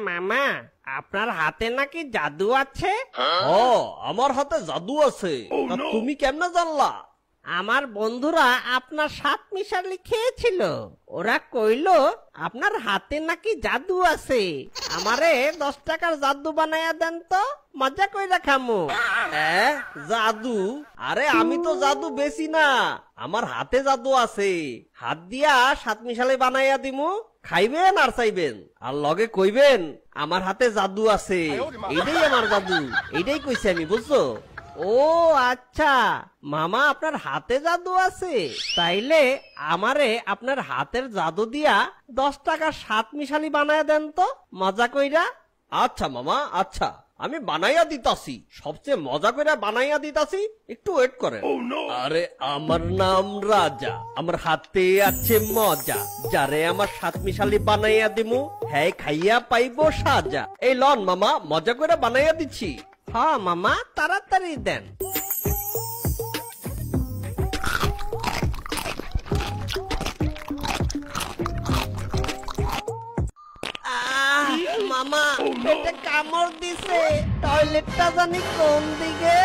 মামা, আপনার হাতে নাকি জাদু আছে? ও, আমার হাতে জাদু আছে। তা তুমি কেমনে জানলা? আমার বন্ধুরা আপনার সাত মিশালি খেয়েছিল। ওরা কইলো আপনার হাতে নাকি জাদু আছে। আমারে 10 টাকার জাদু বানায়া দেন তো, মজা কইরা খামু। জাদু? আরে আমি তো জাদু বেশি না, আমার হাতে জাদু আছে। হাত দিয়া 7 মিশালি বানাইয়া দিমু, খাইবেন আর চাইবেন, আর লগে কইবেন আমার হাতে জাদু আছে। এইটাই আমার জাদু, এইটাই কইছি আমি, বুঝছো? ও আচ্ছা, মামা আপনার হাতে জাদু আছে? তাইলে আমারে আপনার হাতের জাদু দিয়া 10 টাকার 7 মিশালি বানায়া দেন তো, মজা কইরা। আচ্ছা মামা, আচ্ছা, আমি বানাইয়া দিতাছি, সবচেয়ে মজা করে বানাইয়া দিতাছি, একটু ওয়েট করেন। আরে আমার নাম রাজা, আমার হাতে আছে মজা, যারে আমার 7 মিশালি বানাইয়া দিমু, হ্যাঁ খাইয়া পাইবো সাজা। এই লন মামা, মজা করে বানাইয়া দিচ্ছি। হ্যাঁ মামা, তাড়াতাড়ি দেন। মামা, পেটে কামড় দিছে, টয়লেটটা জানি কোন দিকে।